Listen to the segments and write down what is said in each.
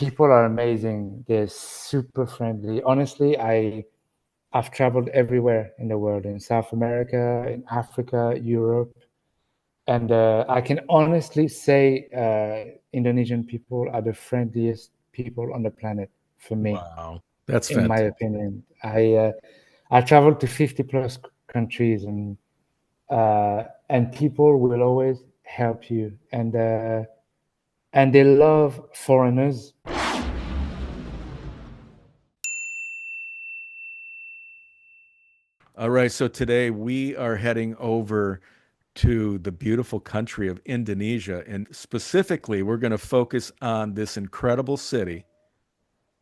people are amazing. They're super friendly. Honestly, I've traveled everywhere in the world, in South America, in Africa, Europe, and I can honestly say Indonesian people are the friendliest people on the planet for me, Wow. That's in my fantastic. opinion. I traveled to 50 plus countries, and people will always help you, and they love foreigners. All right, so today we are heading over to the beautiful country of Indonesia, and specifically, we're going to focus on this incredible city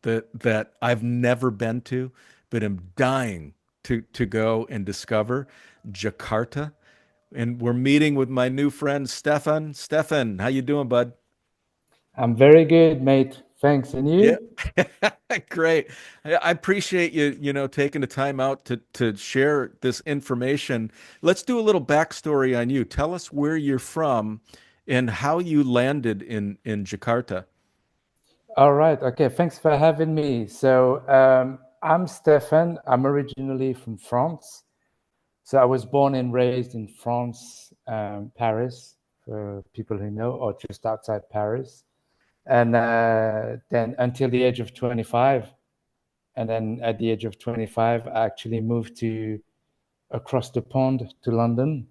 that I've never been to, but am dying to go and discover, Jakarta. And we're meeting with my new friend Stefan. Stefan, how you doing, bud? I'm very good, mate. Thanks. And Yeah. you? Great. I appreciate you, taking the time out to share this information. Let's do a little backstory on you. Tell us where you're from and how you landed in Jakarta. All right. Okay. Thanks for having me. So, I'm Stefan. I'm originally from France. So, I was born and raised in France, Paris, for people who know, or just outside Paris. And then until the age of 25. And then at the age of 25, I actually moved to across the pond to London.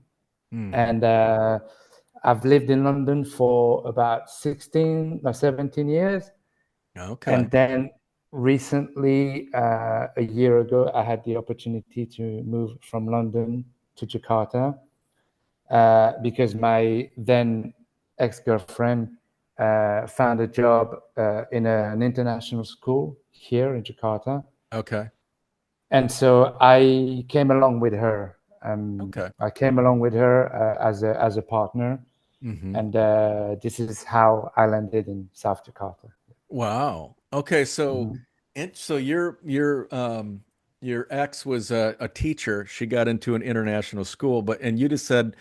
Hmm. And I've lived in London for about 16 or 17 years. Okay. And then recently, a year ago, I had the opportunity to move from London to Jakarta because my then ex-girlfriend found a job in an international school here in Jakarta. Okay. And so I came along with her. Okay. I came along with her as a partner, Hmm. and this is how I landed in South Jakarta. Wow. Okay, so Mhm. and so your ex was a teacher. She got into an international school, but and you just said,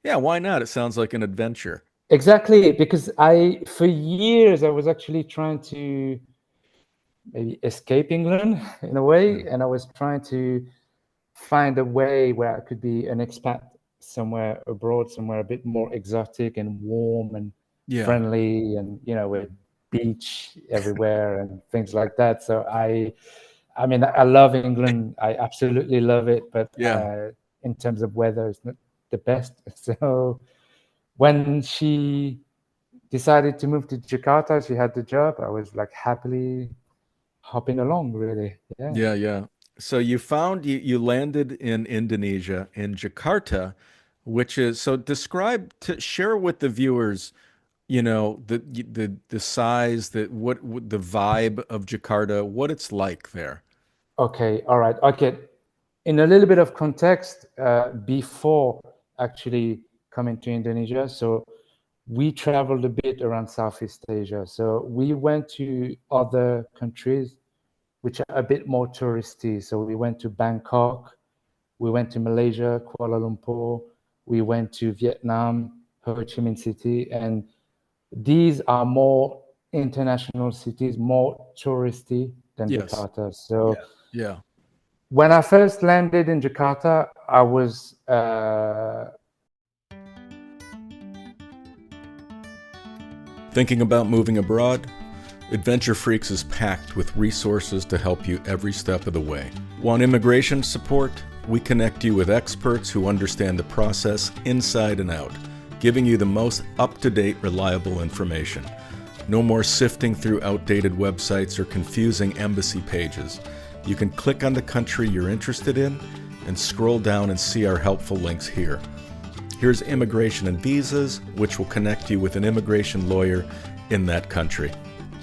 yeah, why not? It sounds like an adventure. Exactly, because for years, I was actually trying to maybe escape England in a Yeah. way, and I was trying to find a way where I could be an expat somewhere abroad, somewhere a bit more exotic and warm and Yeah. friendly, and with beach everywhere and things like that. So I mean, I love England. I absolutely love it, but Yeah. in terms of weather, it's not the best. So when she decided to move to Jakarta, she had the job. I was like happily hopping along, really. Yeah. Yeah, yeah. So you landed in Indonesia in Jakarta, which is so describe to share with the viewers, the size, what the vibe of Jakarta, what it's like there. Okay. All right. Okay. In a little bit of context, before actually coming to Indonesia, so we traveled a bit around Southeast Asia. So we went to other countries which are a bit more touristy. So we went to Bangkok, we went to Malaysia, Kuala Lumpur, we went to Vietnam, Ho Chi Minh City, and these are more international cities, more touristy than Yes. Jakarta. So Yeah. when I first landed in Jakarta, I was Thinking about moving abroad? Adventure Freaks is packed with resources to help you every step of the way. Want immigration support? We connect you with experts who understand the process inside and out, giving you the most up-to-date, reliable information. No more sifting through outdated websites or confusing embassy pages. You can click on the country you're interested in and scroll down and see our helpful links here. Here's immigration and visas, which will connect you with an immigration lawyer in that country.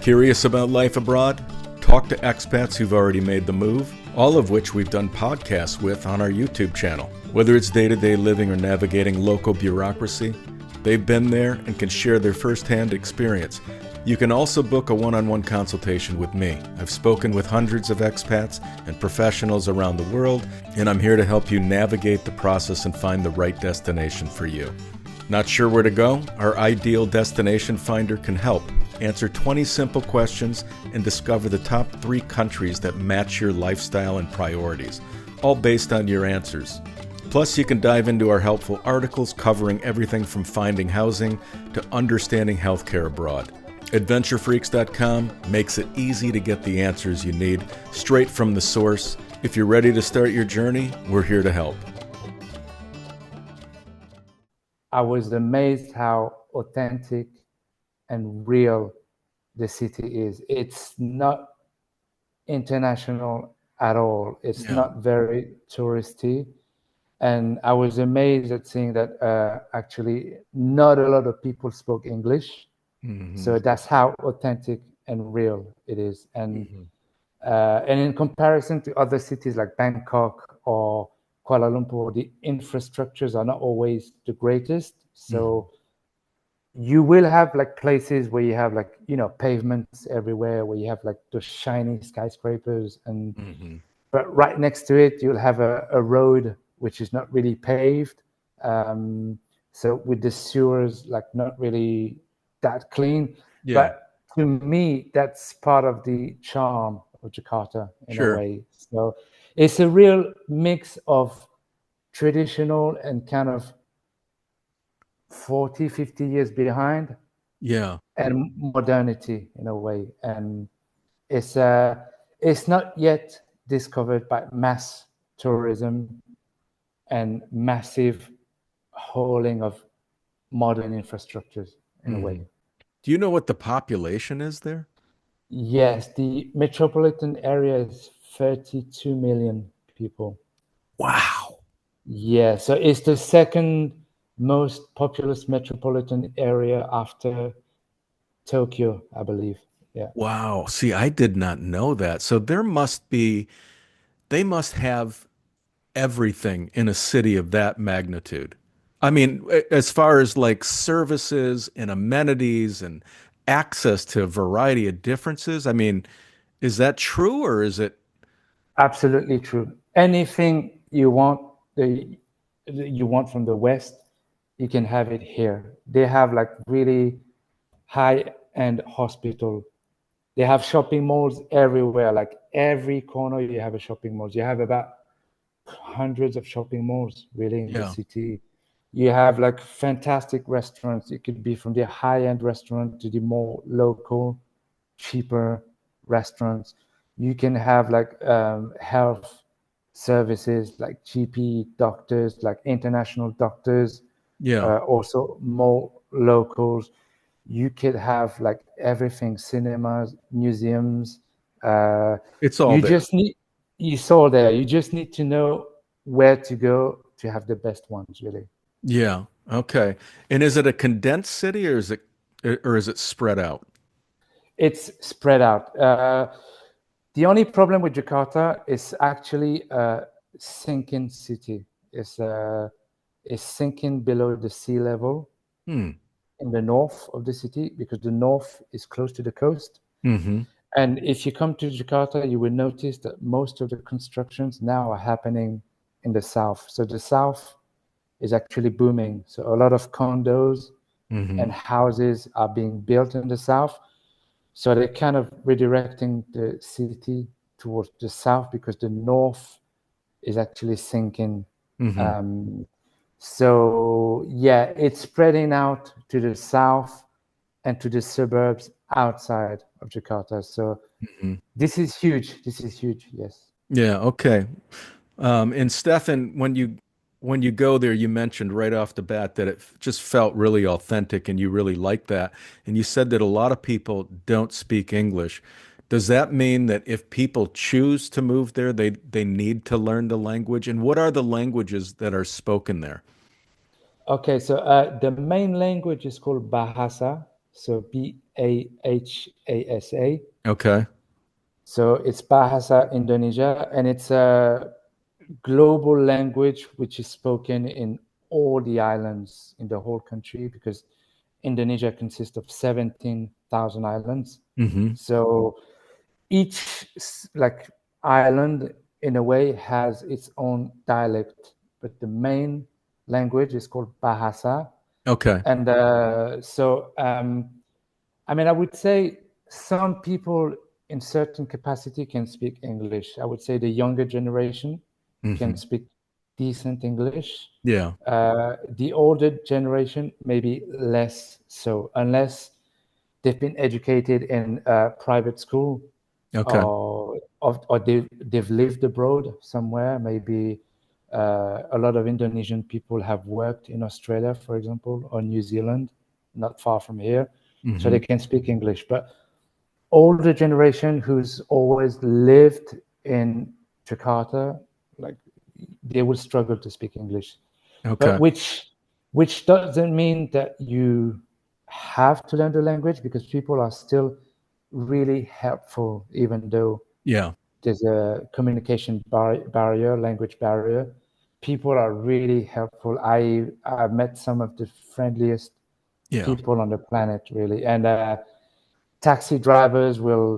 Curious about life abroad? Talk to expats who've already made the move, all of which we've done podcasts with on our YouTube channel. Whether it's day-to-day living or navigating local bureaucracy, they've been there and can share their firsthand experience. You can also book a one-on-one consultation with me. I've spoken with hundreds of expats and professionals around the world, and I'm here to help you navigate the process and find the right destination for you. Not sure where to go? Our ideal destination finder can help. Answer 20 simple questions and discover the top 3 countries that match your lifestyle and priorities, all based on your answers. Plus, you can dive into our helpful articles covering everything from finding housing to understanding healthcare abroad. AdventureFreaks.com makes it easy to get the answers you need straight from the source. If you're ready to start your journey, we're here to help. I was amazed how authentic and real the city is. It's not international at all. It's not very touristy. And I was amazed at seeing that actually not a lot of people spoke English. So that's how authentic and real it is. And in comparison to other cities like Bangkok or Kuala Lumpur, the infrastructures are not always the greatest. So you will have like places where you have like, you know, pavements everywhere, where you have like those shiny skyscrapers. And but right next to it, you'll have a road which is not really paved. So with the sewers, like not really that clean. But to me, that's part of the charm of Jakarta in a way. So it's a real mix of traditional and kind of 40, 50 years behind. And modernity in a way. And it's not yet discovered by mass tourism and massive hauling of modern infrastructures in a way. Do you know what the population is there? Yes, the metropolitan area is 32 million people. Wow. Yeah, so it's the second most populous metropolitan area after Tokyo, I believe. Yeah. Wow. See, I did not know that. So they must have everything in a city of that magnitude. I mean, as far as like services and amenities and access to a variety of differences, I mean, is that true or is it? Absolutely true. Anything you want, you want from the West, you can have it here. They have like really high-end hospital. They have shopping malls everywhere. Like every corner, you have a shopping mall. You have about hundreds of shopping malls really in the city. You have like fantastic restaurants. It could be from the high-end restaurant to the more local, cheaper restaurants. You can have like health services like GP doctors, like international doctors, also more locals. You could have like everything, cinemas, museums. It's all You there. just need, you saw there, you just need to know where to go to have the best ones, really. Yeah. Okay. And is it a condensed city or is it spread out? It's spread out. The only problem with Jakarta is actually a sinking city. It's sinking below the sea level in the north of the city because the north is close to the coast. And if you come to Jakarta, you will notice that most of the constructions now are happening in the south. So the south is actually booming. So a lot of condos and houses are being built in the south. So they're kind of redirecting the city towards the south because the north is actually sinking. So yeah, it's spreading out to the south and to the suburbs outside of Jakarta. So this is huge. This is huge. Yes. Yeah. Okay. And Stefan, when you go there, you mentioned right off the bat that it just felt really authentic and you really liked that. And you said that a lot of people don't speak English. Does that mean that if people choose to move there, they need to learn the language? And what are the languages that are spoken there? Okay. So the main language is called Bahasa. So Bahasa. Okay. So it's Bahasa Indonesia, and it's a global language which is spoken in all the islands in the whole country because Indonesia consists of 17,000 islands. So each like island in a way has its own dialect, but the main language is called Bahasa. Okay. And I mean, I would say some people in certain capacity can speak English. I would say the younger generation can Hmm. speak decent English. Yeah. The older generation, maybe less so, unless they've been educated in private school Okay. or they've lived abroad somewhere. Maybe a lot of Indonesian people have worked in Australia, for example, or New Zealand, not far from here, so Hmm. they can speak English. But older generation who's always lived in Jakarta, like they will struggle to speak English. But Okay. which doesn't mean that you have to learn the language, because people are still really helpful, even though Yeah. there's a communication barrier, language barrier. People are really helpful. I've met some of the friendliest Yeah. people on the planet, really. And taxi drivers will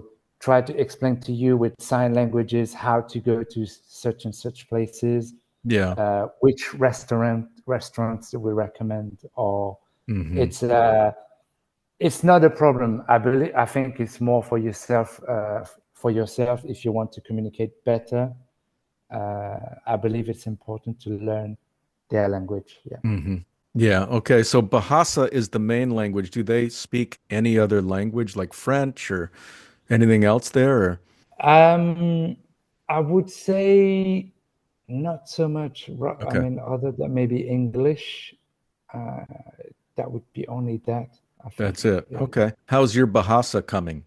try to explain to you with sign languages how to go to such and such places, Yeah. which restaurants we recommend, or Hmm. it's uh, it's not a problem. I think it's more for yourself. For yourself, if you want to communicate better, I believe it's important to learn their language. Yeah. Hmm. Yeah. Okay. So Bahasa is the main language. Do they speak any other language like French or anything else there? Or? Um, I would say not so much. I Okay. mean, other than maybe English, uh, that would be only that, I think. That's it. Yeah. Okay. How's your Bahasa coming?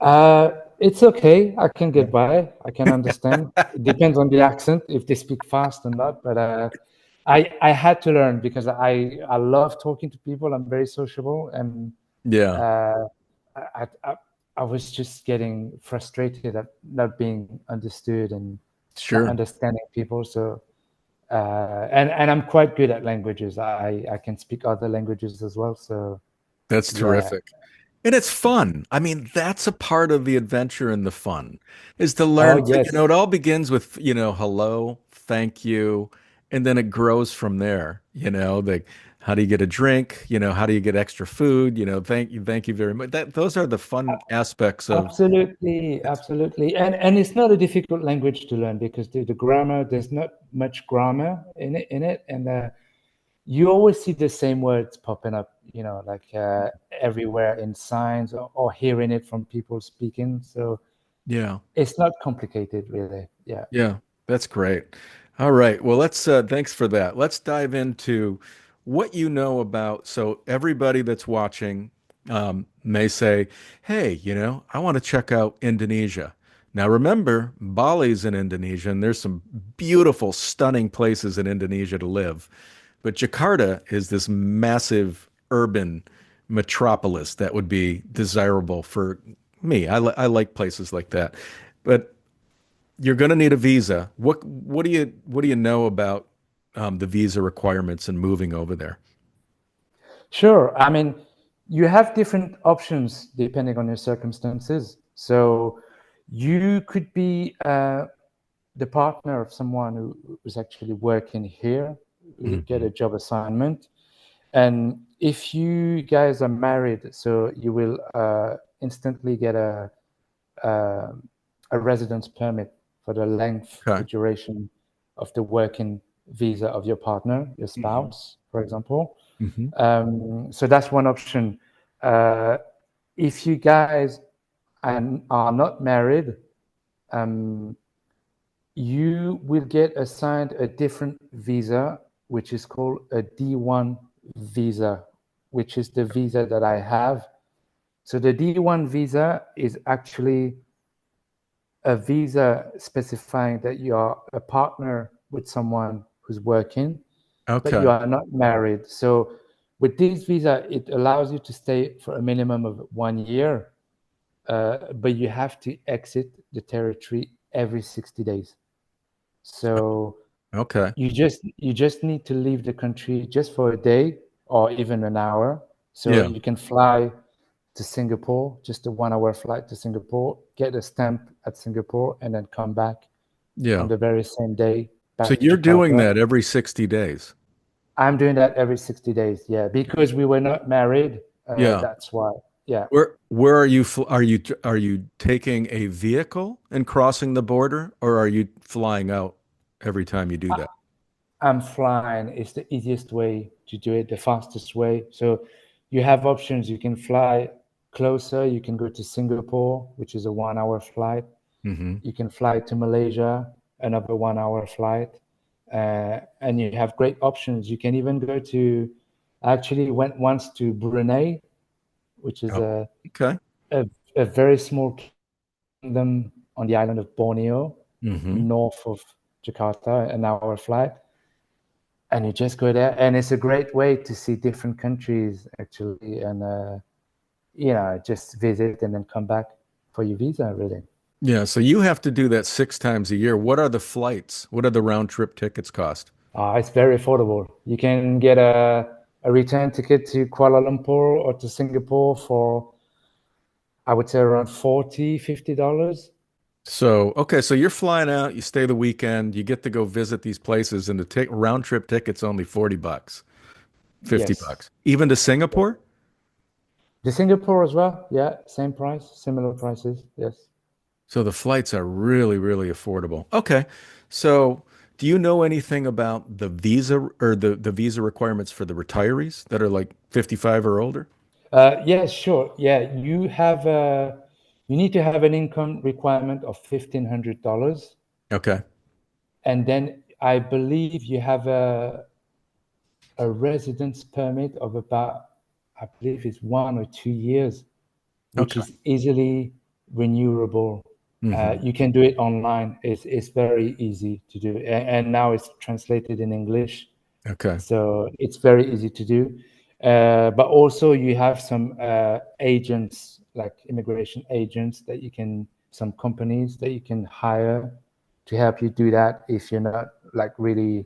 Uh, it's okay. I can Yeah. get by. I can understand. It depends on the accent, if they speak fast or not. But I had to learn, because I love talking to people. I'm very sociable, and Yeah. uh, I was just getting frustrated at not being understood and not Sure. understanding people. So and I'm quite good at languages. I can speak other languages as well. So That's yeah. terrific. And it's fun. I mean, that's a part of the adventure and the fun is to learn, Oh yes. it all begins with, hello, thank you, and then it grows from there, like how do you get a drink? How do you get extra food? Thank you very much. Those are the fun aspects of Absolutely, it's absolutely. And it's not a difficult language to learn, because the grammar, there's not much grammar in it. And you always see the same words popping up, like everywhere in signs, or hearing it from people speaking. So yeah. it's not complicated, really. Yeah. Yeah, that's great. All right. Well, thanks for that. Let's dive into what you know about. So, everybody that's watching may say, hey, I want to check out Indonesia. Now, remember, Bali's in Indonesia, and there's some beautiful, stunning places in Indonesia to live. But Jakarta is this massive urban metropolis that would be desirable for me. I like places like that. But you're going to need a visa. What do you know about the visa requirements and moving over there? Sure. I mean, you have different options depending on your circumstances. So you could be the partner of someone who's actually working here, get Hmm. a job assignment. And if you guys are married, so you will instantly get uh, a residence permit for the length, the Okay. duration of the working visa of your partner, your Hmm. spouse, for example. Hmm. So that's one option. Uh, if you guys are not married, um, you will get assigned a different visa, which is called a D1 visa, which is the visa that I have. So the D1 visa is actually a visa specifying that you are a partner with someone who's working, but you Okay. are not married. So with this visa, it allows you to stay for a minimum of 1 year, but you have to exit the territory every 60 days. So Okay. you just need to leave the country just for a day or even an hour. So Yeah. you can fly to Singapore, just a 1 hour flight to Singapore, get a stamp at Singapore, and then come back on Yeah. the very same day So back to you're doing Jakarta. that every 60 days. I'm doing that every 60 days, yeah, because we were not married. Yeah. That's why. Yeah. Where are you are you taking a vehicle and crossing the border, or are you flying out every time you do that? I'm flying is the easiest way to do it, the fastest way. So you have options. You can fly closer. You can go to Singapore, which is a 1 hour flight. Hmm. You can fly to Malaysia, another 1 hour flight. And you have great options. You can even go to, I actually went once to Brunei, which is Oh, okay. a, a very small kingdom on the island of Borneo, Hmm. north of Jakarta, an hour flight. And you just go there, and it's a great way to see different countries actually, and just visit and then come back for your visa, really. Yeah, so you have to do that 6 times a year. What are the flights? What are the round trip tickets cost? It's very affordable. You can get a return ticket to Kuala Lumpur or to Singapore for, I would say, around $40-50. So, okay, so you're flying out, you stay the weekend, you get to go visit these places, and the round trip ticket's only $40, 50 Yes. bucks. Even to Yeah. Singapore? The Singapore as well. Yeah, same price, similar prices. Yes. So the flights are really, really affordable. Okay. So do you know anything about the visa or the visa requirements for the retirees that are like 55 or older? Yes, sure. Yeah, you need to have an income requirement of $1,500, Okay. and then I believe you have a residence permit of about, I believe it's 1 or 2 years, which Okay. is easily renewable. Hmm. You can do it online. It's very easy to do, and now it's translated in English. Okay. So it's very easy to do. But also you have some agents, like immigration agents some companies that you can hire to help you do that if you're not like really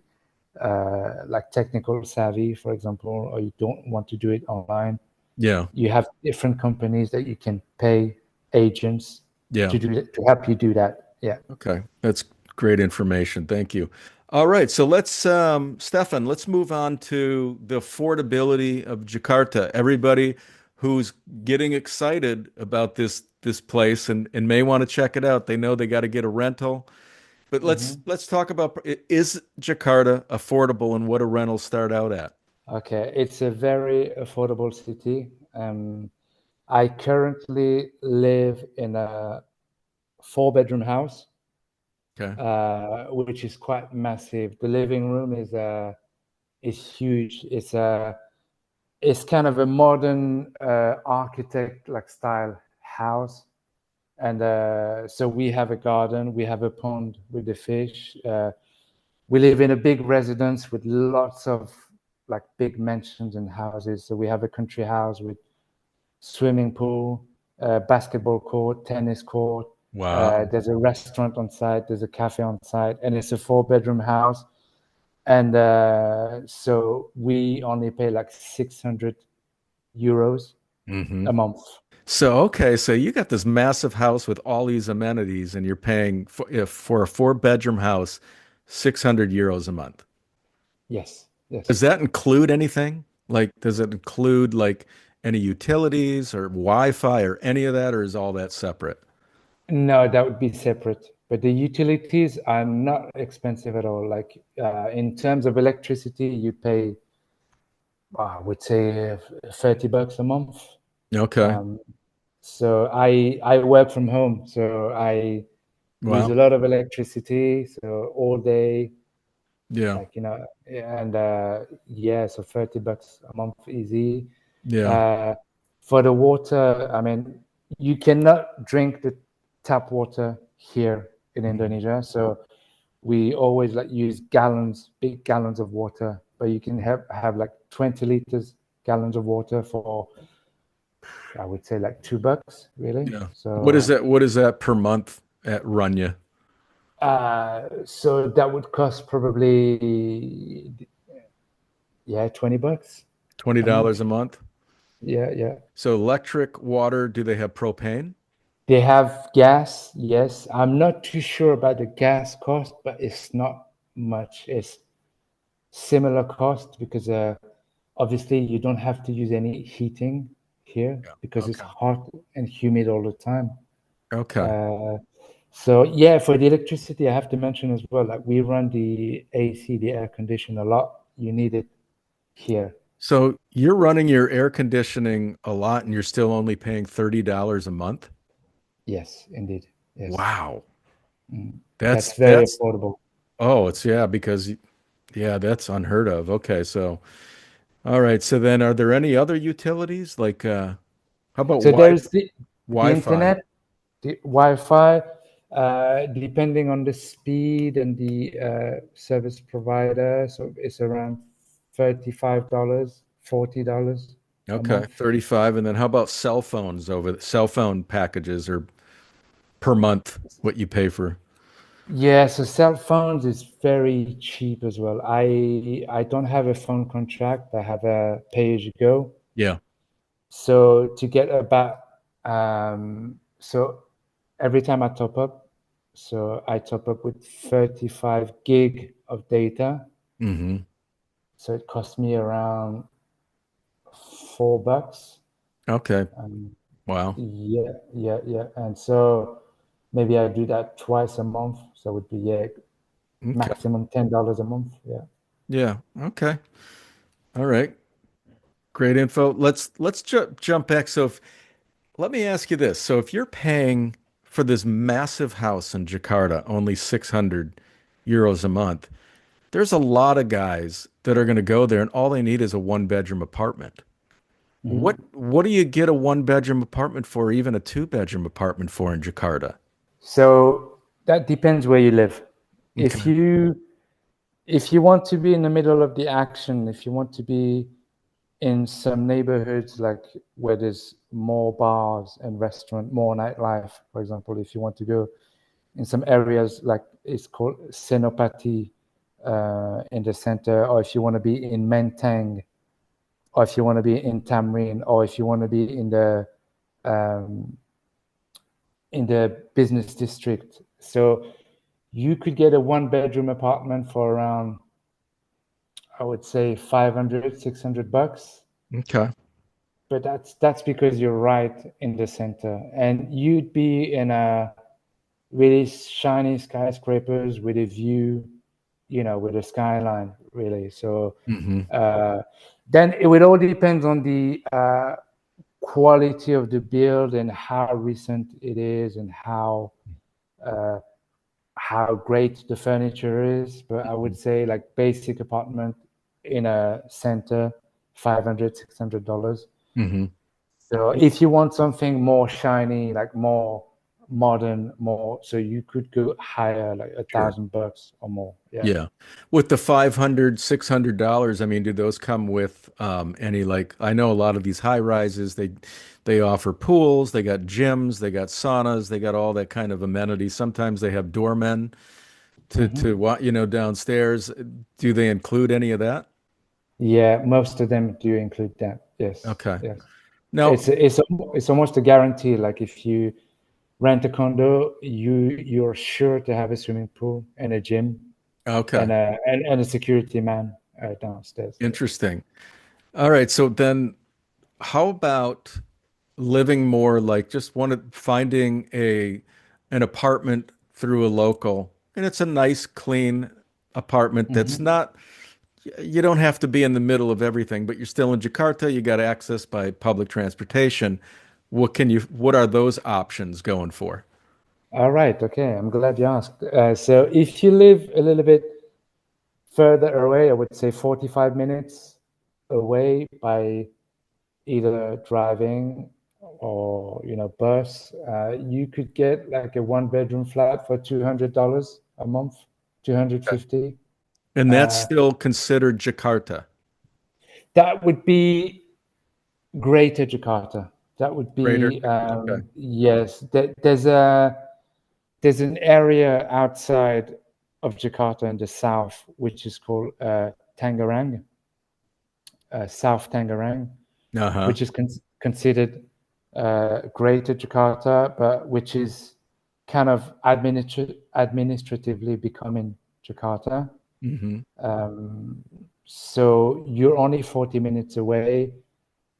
like technical savvy, for example, or you don't want to do it online. Yeah. You have different companies that you can pay agents Yeah. to help you do that. Yeah. Okay. That's great information. Thank you. All right. So Stefan, let's move on to the affordability of Jakarta. Everybody who's getting excited about this place and may want to check it out, they know they got to get a rental. But let's Mhm. let's talk about, is Jakarta affordable and what do rentals start out at? Okay, it's a very affordable city. I currently live in a 4 bedroom house, Okay. which is quite massive. The living room is huge. It's kind of a modern architect like style house, and so we have a garden, we have a pond with the fish. We live in a big residence with lots of like big mansions and houses. So we have a country house with swimming pool, basketball court, tennis court. Wow. There's a restaurant on site. There's a cafe on site, and it's a 4 bedroom house. And so we only pay like €600 Hmm. a month. So, okay, so you got this massive house with all these amenities and you're paying for a 4 bedroom house, 600 euros a month. Yes, Does yes. that include anything? Like, does it include like any utilities or Wi-Fi or any of that, or is all that separate? No, that would be separate. But the utilities are not expensive at all. Like in terms of electricity, you pay, I would say, $30 a month. Okay. Um, so I work from home, so I use Wow. a lot of electricity. So all day, Yeah. like and yeah, so $30 a month easy. Yeah. Uh, for the water, I mean, you cannot drink the tap water here in Mhm. Indonesia. So we always like use gallons, big gallons of water, but you can have like 20 liters gallons of water for, I would say, like $2, really. Yeah. What is So that? What is that per month at Runya? so that would cost probably, yeah, $20 Twenty a dollars month. a month. Yeah, yeah. So electric, water, do they have propane? They have gas, yes. I'm not too sure about the gas cost, but it's not much. It's similar cost because obviously you don't have to use any heating. here Yeah. because it's Okay. hot and humid all the time. Okay. So yeah, for the electricity, I have to mention as well, like we run the AC, the air conditioner a lot. You need it here. So you're running your air conditioning a lot and you're still only paying $30 a month? Yes, indeed. Yes. Wow. Mm. That's That's very that's affordable. oh, it's yeah, because yeah, that's unheard of. Okay, so all right. So then are there any other utilities like how about So there's the Wi-Fi? internet, the Wi-Fi, depending on the speed and the service provider. So it's around $35, $40 a Okay, month. 35. And then how about cell phones over the cell phone packages or per month what you pay for? Yeah, so cell phones is very cheap as well. I don't have a phone contract. I have a pay as you go. Yeah. So to get about so every time I top up, so I top up with 35 gig of data. Mm-hmm. So it cost me around $4. Okay. Um, Wow. yeah, yeah, yeah. And so maybe I do that twice a month. So it would be yeah, Okay. maximum $10 a month. Yeah. Yeah. Okay. All right. Great info. Let's jump back. So let me ask you this. So if you're paying for this massive house in Jakarta only 600 euros a month, there's a lot of guys that are going to go there and all they need is a one bedroom apartment. Mhm. What do you get a one bedroom apartment for, or even a two bedroom apartment for in Jakarta? So that depends where you live. If Okay. you if you want to be in the middle of the action, if you want to be in some neighborhoods like where there's more bars and restaurant, more nightlife, for example, if you want to go in some areas like it's called Senopati in the center, or if you want to be in Menteng, or if you want to be in Tamrin, or if you want to be um, in the business district. So you could get a one bedroom apartment for around, I would say 500, $600. Okay. But that's because you're right in the center. And you'd be in a really shiny skyscrapers with a view, with a skyline, really. So Hmm. uh, then it would all depend on the quality of the build and how recent it is and uh, how great the furniture is. But I would say like basic apartment in a center, 500, $600. Hmm. So if you want something more shiny, like more modern, more, so you could go higher, like a Sure. $1,000 or more. Yeah. Yeah. With the 500, $600, I mean, do those come with any like I know a lot of these high rises, they offer pools, they got gyms, they got saunas, they got all that kind of amenities. Sometimes they have doormen to Hmm. what, downstairs. Do they include any of that? Yeah, most of them do include that. Yes, Okay. yes. Now, It's almost a guarantee. Like if you rent a condo, you're sure to have a swimming pool and a gym okay. and a security man downstairs. Yeah. Interesting. All right. So then how about living more like just finding an apartment through a local and it's a nice clean apartment that's Mhm. not you don't have to be in the middle of everything but you're still in Jakarta, you got access by public transportation. What are those options going for? All right. Okay. I'm glad you asked. So if you live a little bit further away, I would say 45 minutes away by either driving or bus, you could get like a one bedroom flat for $200 a month, Okay. 250. And that's Uh, still considered Jakarta. that would be Greater Jakarta. That would Greater. be Okay. yes. There's an area outside of Jakarta in the south, which is called Tangerang, South Tangerang, Uh-huh. which is considered Greater Jakarta, but which is kind of administratively becoming Jakarta. Hmm. Um, so you're only 40 minutes away,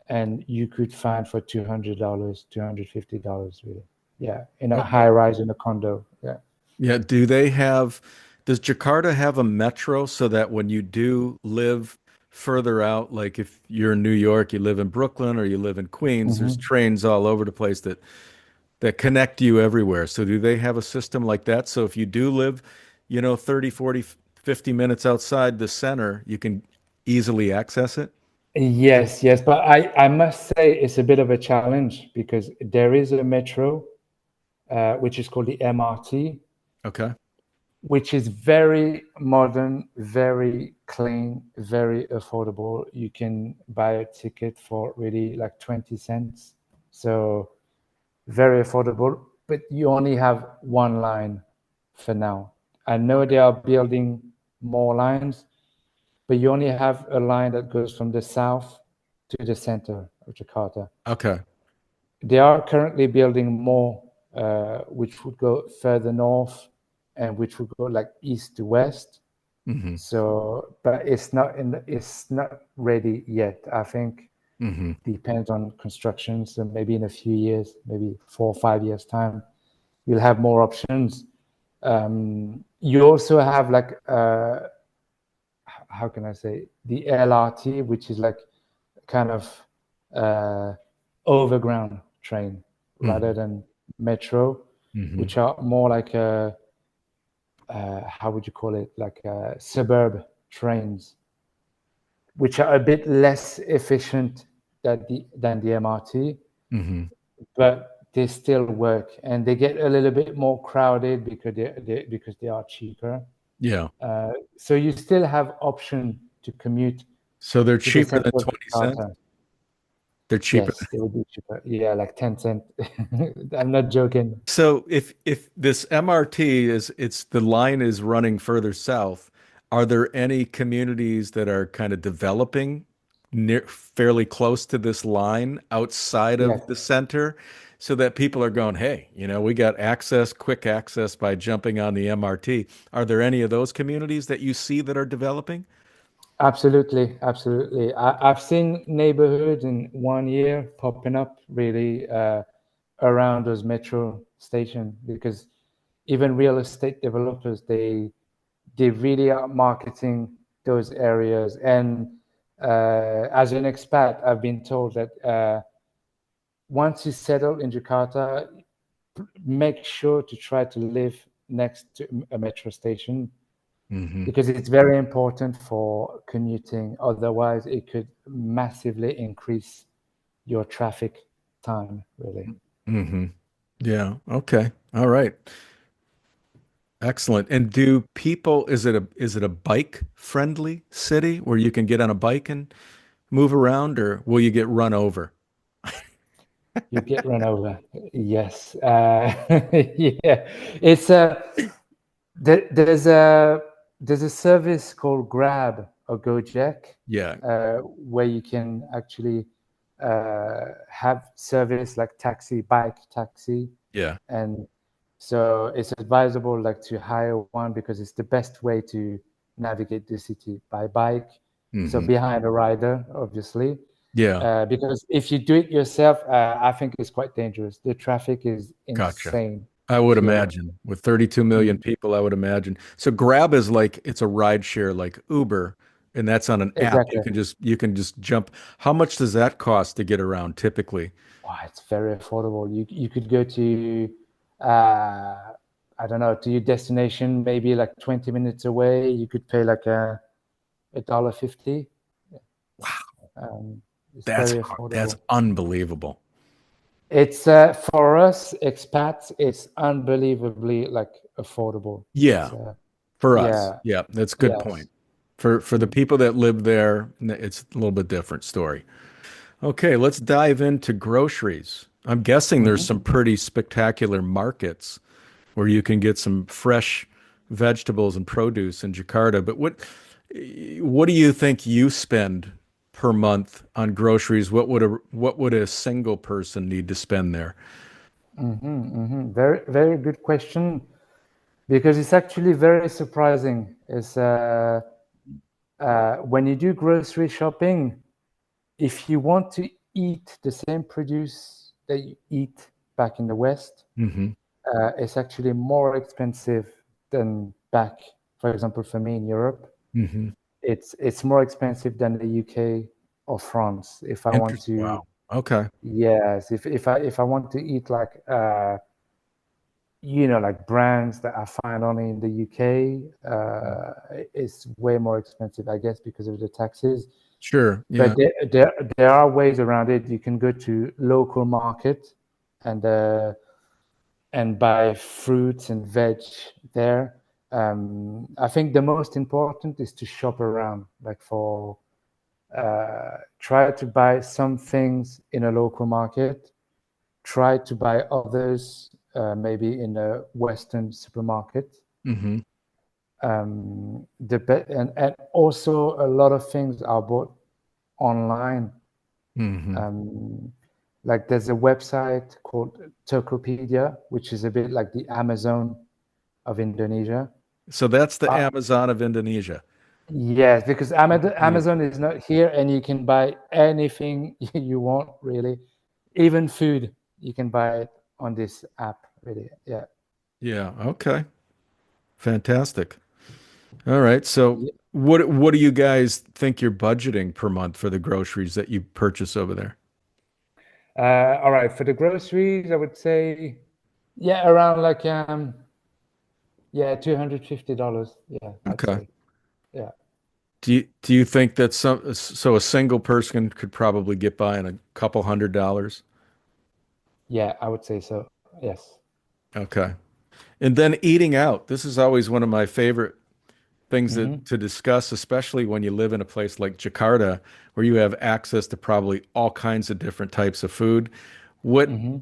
and you could find for $200, $250, really. Yeah, in a high rise in a condo. Yeah. Yeah. Does Jakarta have a metro so that when you do live further out, like if you're in New York, you live in Brooklyn or you live in Queens, there's Hmm. trains all over the place that connect you everywhere. So do they have a system like that? So if you do live, 30, 40, 50 minutes outside the center, you can easily access it? Yes, yes, but I must say it's a bit of a challenge because there is a metro, which is called the MRT, Okay. which is very modern, very clean, very affordable. You can buy a ticket for really like 20 cents. So very affordable, but you only have one line for now. I know they are building more lines, but you only have a line that goes from the south to the center of Jakarta. Okay. They are currently building more, which would go further north and which would go like east to west. Hmm. So, but it's not ready yet. I think Hmm. depends on construction. So maybe in a few years, maybe 4 or 5 years time, you'll have more options. You also have like how can I say, the LRT, which is like kind of uh, overground train rather Hmm. than metro, Hmm. which are more like how would you call it, like suburb trains, which are a bit less efficient than the MRT, Hmm. but they still work and they get a little bit more crowded because they are cheaper. Yeah. So you still have option to commute So they're to the cheaper center than of 20 cents? Jakarta. They're cheaper. Yes, they will be cheaper. Yeah, like 10 cent. I'm not joking. So if this MRT it's the line is running further south, are there any communities that are kind of developing near fairly close to this line outside Yes, of the center so that people are going, hey, we got access, quick access by jumping on the MRT. Are there any of those communities that you see that are developing? absolutely, absolutely. I've seen neighborhoods in 1 year popping up really around those metro stations because even real estate developers they really are marketing those areas. And as an expat, I've been told that once you settle in Jakarta, make sure to try to live next to a metro station Hmm. because it's very important for commuting. Otherwise, it could massively increase your traffic time, really. Hmm. Yeah. Okay. All right. Excellent. And do people, is it a bike friendly city where you can get on a bike and move around, or will you get run over? You get run over. Yes. Yeah. It's there's a service called Grab or Gojek Yeah. where you can actually have service like taxi, bike taxi, Yeah. and so it's advisable like to hire one because it's the best way to navigate the city by bike. So Hmm. behind a rider, obviously, Yeah. because if you do it yourself, I think it's quite dangerous. The traffic is Gotcha. insane I would if you're imagine with 32 million mm, people, I would imagine. So Grab is like it's a ride share like Uber, and that's on an app. You exactly. can just jump. How much does that cost to get around typically? Wow, it's very affordable. You could go to uh, I don't know, to your destination maybe like 20 minutes away. You could pay like a dollar 50. Um, it's That's very that's affordable. unbelievable. It's for us expats, it's unbelievably like affordable. It's Yeah. For us. yeah, Yeah, that's a good yes. point. For the Mm. people that live there, it's a little bit different story. Okay, let's dive into groceries. I'm guessing there's Mhm. some pretty spectacular markets where you can get some fresh vegetables and produce in Jakarta. But what do you think you spend per month on groceries? What would a single person need to spend there? Very, very good question because it's actually very surprising. Is when you do grocery shopping, if you want to eat the same produce that you eat back in the West, it's actually more expensive than back, for example, for me in Europe. It's more expensive than the UK or France if I want Interesting. to. Wow. Okay. Yes, if I want to eat like like brands that I find only in the UK, it's way more expensive, I guess, because of the taxes. Sure. Yeah. But there are ways around it. You can go to local market and buy fruits and veg there. I think the most important is to shop around, like try to buy some things in a local market, try to buy others maybe in a Western supermarket. Mm-hmm. And also a lot of things are bought online. Like there's a website called Tokopedia, which is a bit like the Amazon of Indonesia. So that's the Amazon of Indonesia. Yes, because Amazon is not here, and you can buy anything you want, really. Even food, you can buy it on this app, really. Yeah. Yeah. Okay. Fantastic. All right. So Yeah. what do you guys think you're budgeting per month for the groceries that you purchase over there? All right. For the groceries, I would say, yeah, around like yeah, $250. Yeah, I'd Okay. say. Yeah. Do you think that a single person could probably get by on a couple $100? Yeah, I would say so. Yes. Okay. And then eating out. This is always one of my favorite things Mm-hmm. to discuss, especially when you live in a place like Jakarta, where you have access to probably all kinds of different types of food. What Mm-hmm.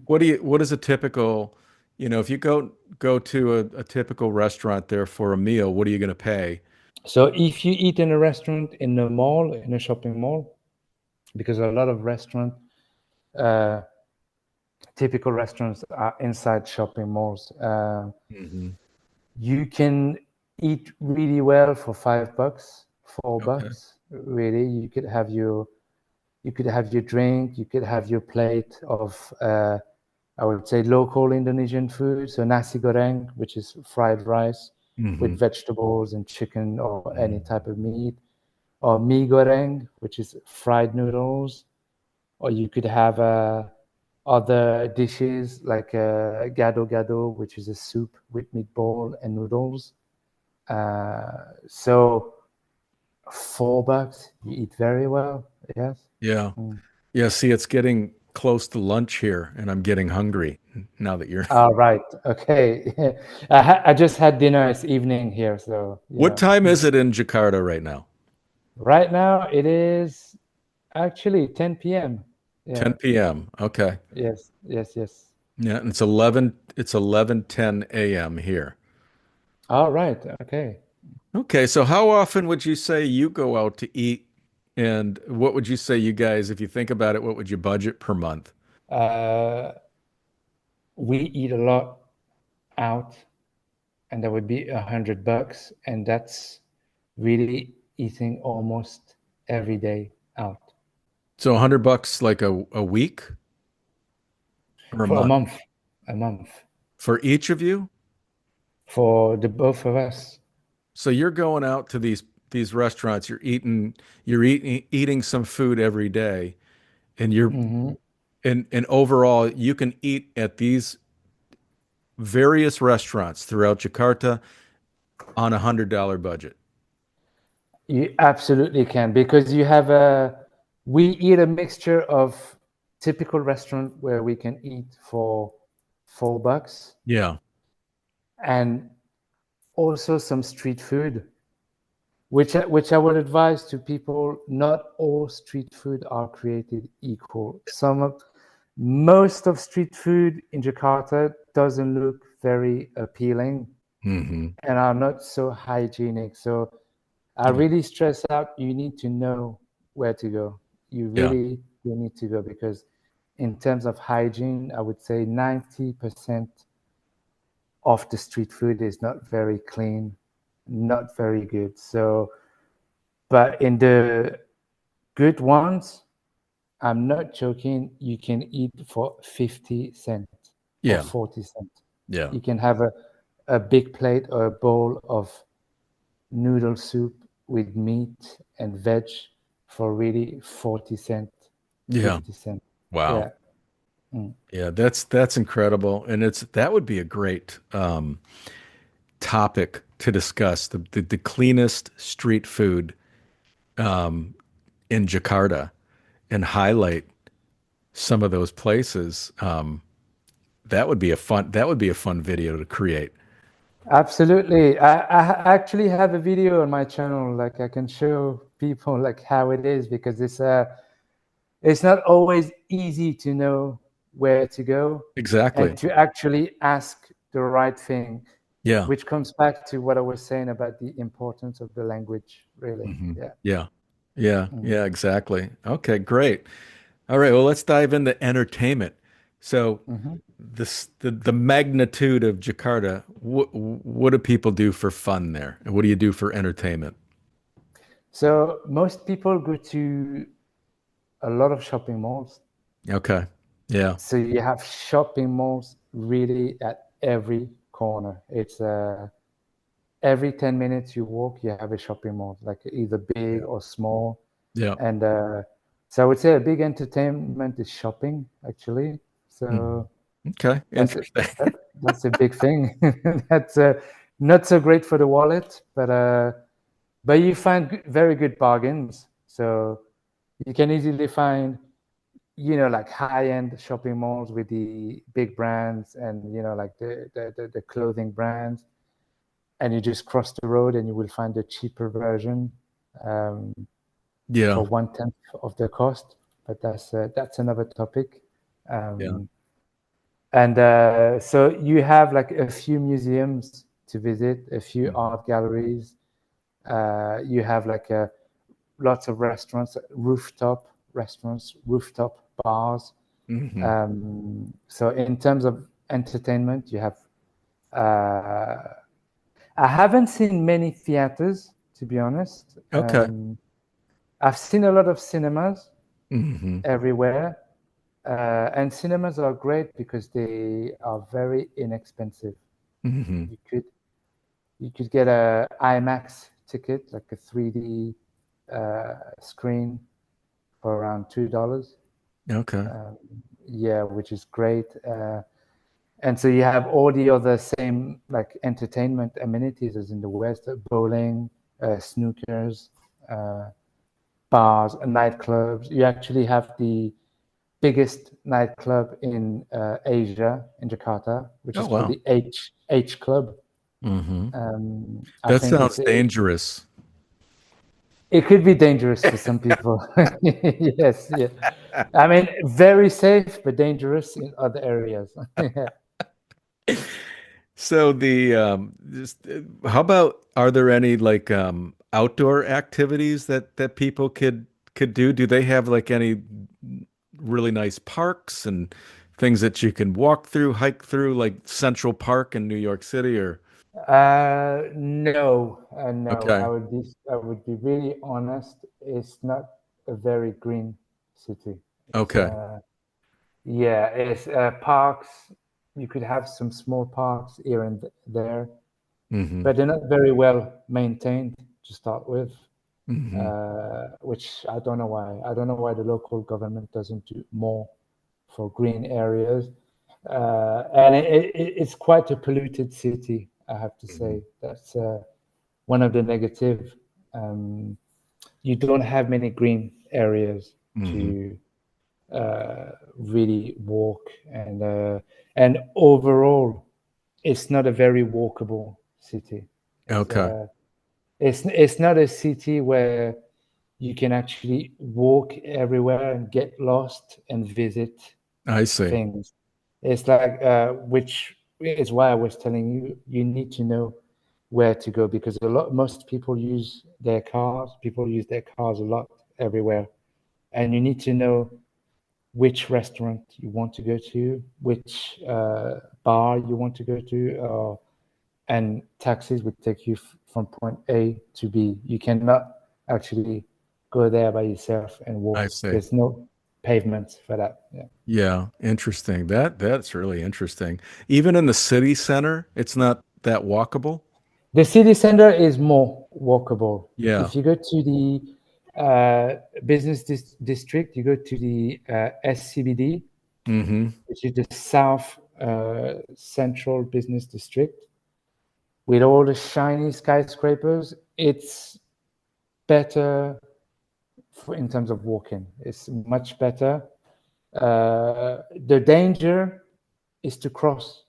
what is a typical, if you go to a typical restaurant there for a meal, what are you going to pay? So if you eat in a restaurant in a mall, in a shopping mall, because a lot of uh, typical restaurants are inside shopping malls, Hmm. you can eat really well for $5, four Okay. bucks. Really, you could have your drink, you could have your plate of I would say local Indonesian food, so nasi goreng, which is fried rice Hmm. with vegetables and chicken or any type of meat, or mie goreng, which is fried noodles, or you could have other dishes like gado gado, which is a soup with meatball and noodles. So $4, you eat very well. Yes. Yeah. Mm. Yeah. See, it's getting close to lunch here, and I'm getting hungry now that you're. All right. Okay. I just had dinner this evening here, so What yeah. time is it in Jakarta right now? Right now it is actually 10 p.m. Yeah. 10 p.m. Okay. Yes. Yes. Yes. Yeah, and it's 11:10 a.m. here. All right. Okay. Okay, so how often would you say you go out to eat? And what would you say you guys, if you think about it, what would you budget per month? Uh, we eat a lot out, and that would be $100, and that's really eating almost every day out So $100 like a week or a for a month month, a month for each of you? for the both of us. So you're going out to these restaurants, you're eating some food every day, and you're Hmm. and overall you can eat at these various restaurants throughout Jakarta on $100 budget. You absolutely can, because we eat a mixture of typical restaurant where we can eat for $4 Yeah. and also some street food, which I would advise to people. Not all street food are created equal. Most of street food in Jakarta doesn't look very appealing Hmm. and are not so hygienic. So I Yeah. really stress out, you need to know where to go. You Yeah. really do need to go, because in terms of hygiene, I would say 90% of the street food is not very clean, not very good. So, but in the good ones, I'm not joking. You can eat for 50 cents or Yeah. 40 cents. Yeah. You can have a big plate or a bowl of noodle soup with meat and veg for really 40 cents, Yeah. 50 cents. Wow. Yeah. Mm. Yeah, that's incredible. And that would be a great topic to discuss the cleanest street food in Jakarta and highlight some of those places. That would be a fun video to create. Absolutely. I actually have a video on my channel. Like I can show people like how it is because it's not always easy to know where to go and Exactly. to actually ask the right thing, Yeah. which comes back to what I was saying about the importance of the language, really. Hmm. Yeah. Yeah. Yeah. Mm. Yeah, exactly. Okay, great. All right, well, let's dive into entertainment. So, Mhm. the magnitude of Jakarta, what do people do for fun there? And what do you do for entertainment? So most people go to a lot of shopping malls. Okay. Yeah. So you have shopping malls really at every corner. It's every 10 minutes you walk, you have a shopping mall, like either big Yeah. or small. Yeah. And so I would say a big entertainment is shopping, actually. Mhm. So Okay. that's it. Interesting. That's a big thing. That's not so great for the wallet, but you find very good bargains. So you can easily find, like high-end shopping malls with the big brands and, like the clothing brands. And you just cross the road and you will find a cheaper version um, Yeah. for 1/10 of the cost. But that's another topic. Yeah. Um, and so you have like a few museums to visit, a few art galleries. You have like lots of restaurants, rooftop restaurants, rooftop bars. Hmm. So in terms of entertainment, you have. I haven't seen many theaters, to be honest. Okay. I've seen a lot of cinemas Hmm. everywhere, and cinemas are great because they are very inexpensive. Hmm. You could you could get a IMAX ticket, like a 3D screen, for around $2. Okay. Um, yeah, which is great. And so you have all the other same like entertainment amenities as in the West: bowling, snookers, uh, bars, nightclubs. You actually have the biggest nightclub in Asia, in Jakarta, which Oh, is called wow. the H Club. Hmm. I That think sounds dangerous. it could be dangerous for some people. Yes, yeah. I mean, very safe but dangerous in other areas. So how about, are there any like outdoor activities that people could do? Do they have like any really nice parks and things that you can walk through, hike through, like Central Park in New York City? Or No, no. okay, I would be really honest. It's not a very green city. It's okay, yeah, it's parks. You could have some small parks here and there, hmm, but they're not very well maintained to start with. hmm, Which I don't know why. I don't know why the local government doesn't do more for green areas. And it's quite a polluted city, I have to hmm, say. That's one of the negative. Um, you don't have many green areas hmm. to really walk, and overall, it's not a very walkable city. It's Okay, uh, it's not a city where you can actually walk everywhere and get lost and visit I see. things. It's like, which is why I was telling you, you need to know where to go because most people use their cars. People use their cars a lot everywhere, and you need to know which restaurant you want to go to, which bar you want to go to, and taxis would take you from point A to B. You cannot actually go there by yourself and I walk. see. There's pavements for that. Yeah. Yeah, interesting. That's really interesting. Even in the city center, it's not that walkable. The city center is more walkable. Yeah. If you go to the business district, you go to the SCBD, Mm-hmm. which is the South Central Business District, with all the shiny skyscrapers. It's better in terms of walking. It's much better. The danger is to cross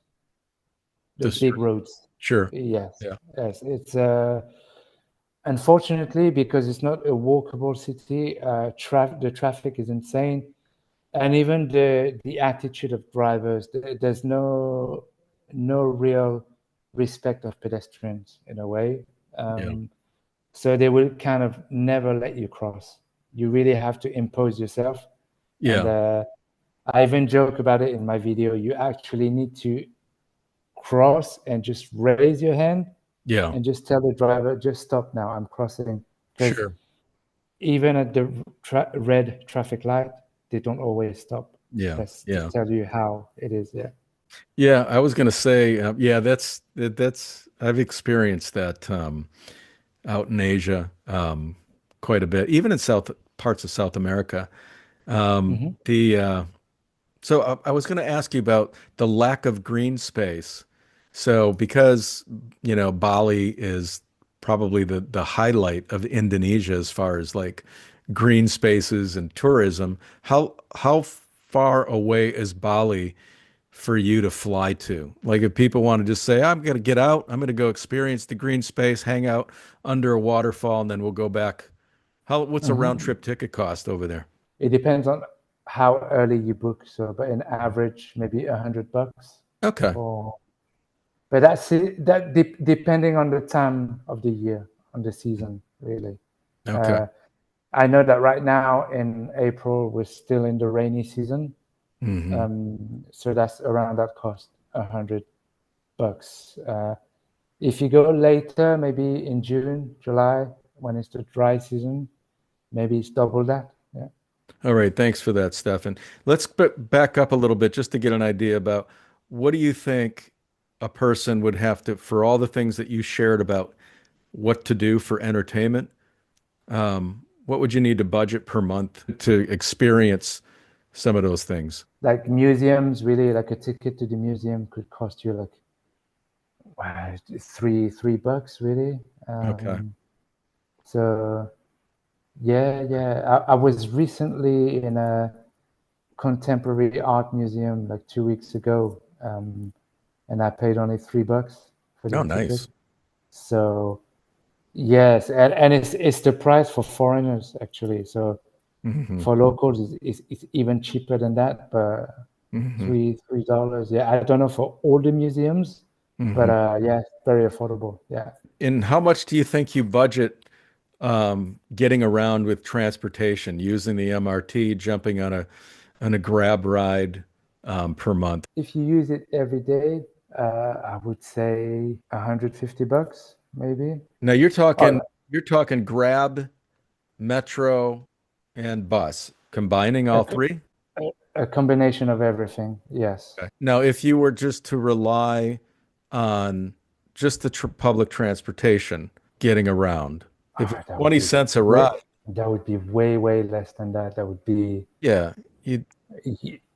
the The big street. roads. Sure. Yes, Yeah. yes. It's unfortunately, because it's not a walkable city, the traffic is insane, and even the attitude of drivers. There's no real respect of pedestrians in a way. Yeah. So they will kind of never let you cross. You really have to impose yourself. And Yeah. I even joke about it in my video. You actually need to cross and just raise your hand Yeah. and just tell the driver, just stop now, I'm crossing. Because Sure. even at the red traffic light, they don't always stop. Yeah. That's to Yeah. tell you how it is. Yeah. Yeah. I was gonna say, yeah, that's I've experienced that out in Asia quite a bit, even in South parts of South America. Hmm. The So I was going to ask you about the lack of green space. So because, Bali is probably the highlight of Indonesia as far as like green spaces and tourism, how far away is Bali for you to fly to? Like if people want to just say, I'm going to get out, I'm going to go experience the green space, hang out under a waterfall, and then we'll go back. What's a round Hmm. trip ticket cost over there? It depends on how early you book. So, but in average, maybe $100 Okay. for. But that's it, that depending on the time of the year, on the season, really. Okay. Uh, I know that right now in April we're still in the rainy season, Hmm. so that's around that cost, $100. If you go later, maybe in June, July, when it's the dry season, maybe it's double that. Yeah. All right, thanks for that, Stefan. Let's back up a little bit just to get an idea about what do you think a person would have to, for all the things that you shared about what to do for entertainment, what would you need to budget per month to experience some of those things? Like museums, really, like a ticket to the museum could cost you like $3 really. Okay. So yeah, yeah. I was recently in a contemporary art museum like 2 weeks ago, and I paid only $3 for the Oh, ticket. nice. So yes, and it's the price for foreigners actually. So Hmm. for locals, it's even cheaper than that, but Hmm. $3. Yeah, I don't know for all the museums, but Hmm. yeah, very affordable. Yeah. And how much do you think you budget getting around with transportation, using the MRT, jumping on a grab ride per month? If you use it every day, I would say $150 maybe. Now Oh, you're talking Grab, Metro, and bus, combining a, all three. a combination of everything. Yes. Okay. Now, if you were just to rely on just the public transportation getting around, if Oh, it's 20 cents a way, ride, that would be way less than that. That would be yeah, you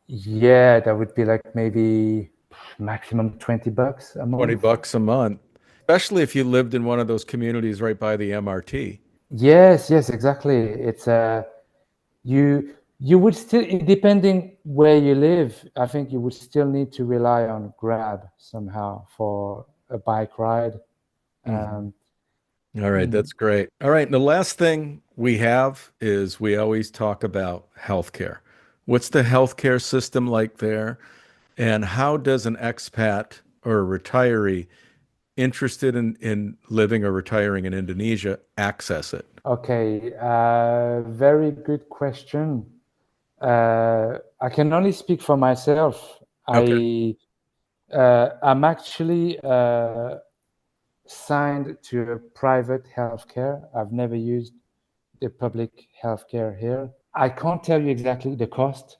yeah, that would be like maybe maximum $20 a 20 month. bucks a month, especially if you lived in one of those communities right by the MRT. Yes, yes, exactly. It's you would still, depending where you live, I think you would still need to rely on Grab somehow for a bike ride. Mhm. Um, All right, mm, that's great. All right, and the last thing we have is we always talk about healthcare. What's the healthcare system like there? And how does an expat or a retiree interested in living or retiring in Indonesia access it? okay, very good question. I can only speak for myself. Okay. I'm actually signed to a private healthcare. I've never used the public healthcare here. I can't tell you exactly the cost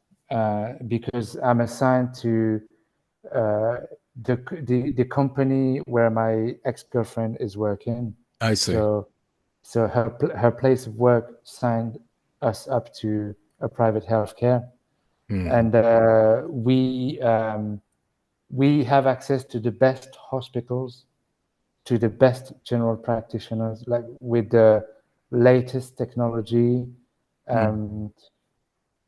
because I'm assigned to uh, the company where my ex-girlfriend is working. I see. So her place of work signed us up to a private healthcare, Hmm. and we have access to the best hospitals, to the best general practitioners, like with the latest technology. Hmm. Um,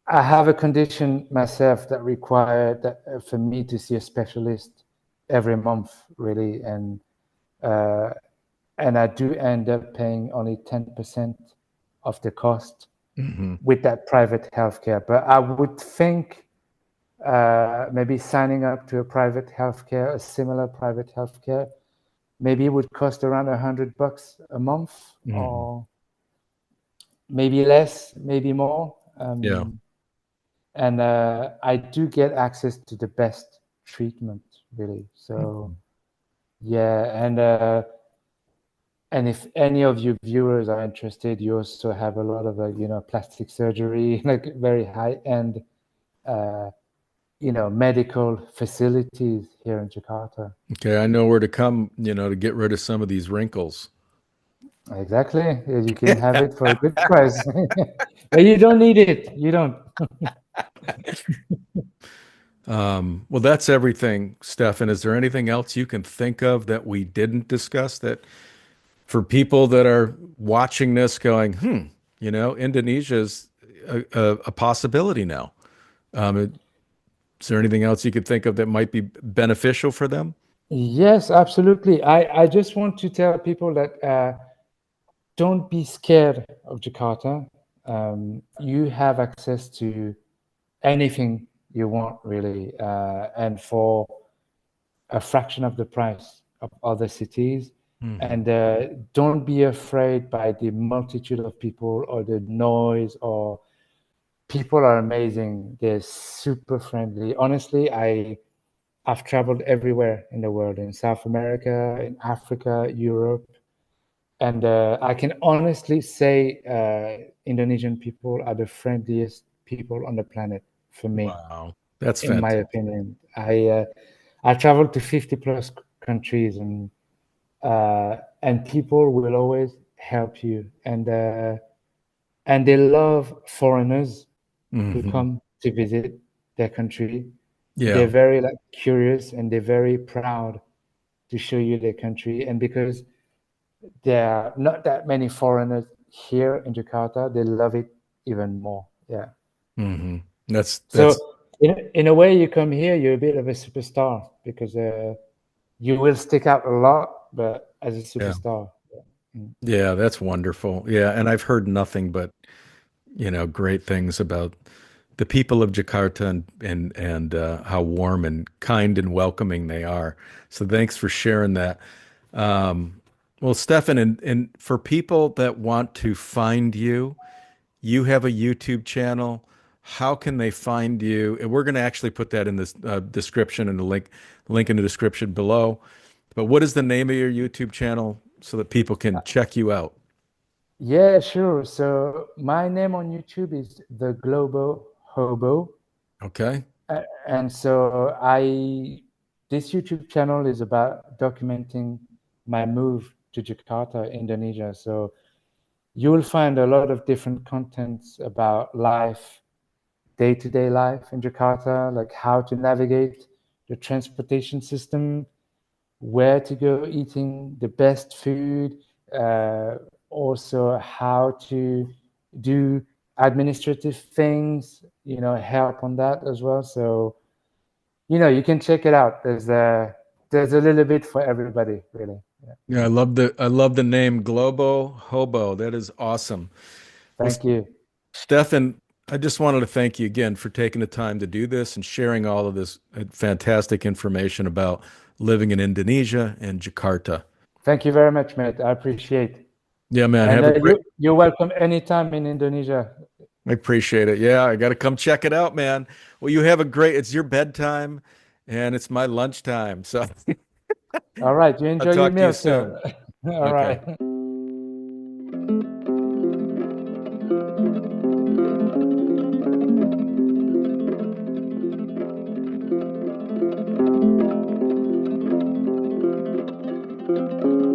I have a condition myself that required that for me to see a specialist every month, really, uh, and I do end up paying only 10% of the cost Hmm. with that private healthcare. But I would think maybe signing up to a private healthcare, a similar private healthcare, maybe it would cost around $100 a month, Hmm. or maybe less, maybe more. Yeah. And I do get access to the best treatment, really. So yeah, and if any of you viewers are interested, you also have a lot of plastic surgery, like very high end, uh, medical facilities here in Jakarta. Okay, I know where to come, to get rid of some of these wrinkles. Exactly, you can have it for a good price, but you don't need it. You don't. Well, that's everything, Stefan. Is there anything else you can think of that we didn't discuss that for people that are watching this going, Indonesia's a possibility now? Is there anything else you could think of that might be beneficial for them? Yes, absolutely. I just want to tell people that don't be scared of Jakarta. You have access to anything you want, really, and for a fraction of the price of other cities. Hmm. And don't be afraid by the multitude of people or the noise. Or people are amazing. They're super friendly. Honestly, I've traveled everywhere in the world, in South America, in Africa, Europe, and I can honestly say Indonesian people are the friendliest people on the planet for me, Wow, that's in my fantastic. opinion. I traveled to 50 plus countries, and people will always help you, and they love foreigners who Hmm. come to visit their country. They're Yeah. very like curious, and they're very proud to show you their country. And because there are not that many foreigners here in Jakarta, they love it even more. Yeah. Hmm. That's So in a way, you come here, you're a bit of a superstar because you will stick out a lot, but as a yeah. superstar. Mm. Yeah, that's wonderful. Yeah, and I've heard nothing but, great things about the people of Jakarta and how warm and kind and welcoming they are. So thanks for sharing that. Um, well, Stefan, and for people that want to find you, you have a YouTube channel. How can they find you? And we're going to actually put that in this description and the link in the description below. But what is the name of your YouTube channel so that people can check you out? Yeah, sure. So my name on YouTube is the Global Hobo. Okay. And so this YouTube channel is about documenting my move to Jakarta, Indonesia. So you'll find a lot of different contents about life, day-to-day life in Jakarta, like how to navigate the transportation system, where to go eating the best food, uh, also how to do administrative things, help on that as well. So, you can check it out. There's a little bit for everybody, really. Yeah. Yeah, I love the name Globo Hobo. That is awesome. Well, Thank you. Stefan, I just wanted to thank you again for taking the time to do this and sharing all of this fantastic information about living in Indonesia and Jakarta. Thank you very much, mate. I appreciate it. Yeah, man, And have a great. you're welcome anytime in Indonesia. I appreciate it. Yeah, I got to come check it out, man. Well, you have a great. It's your bedtime, and it's my lunchtime. So All right. You I'll enjoy your talk to you meal, soon. sir. All Okay. right. you.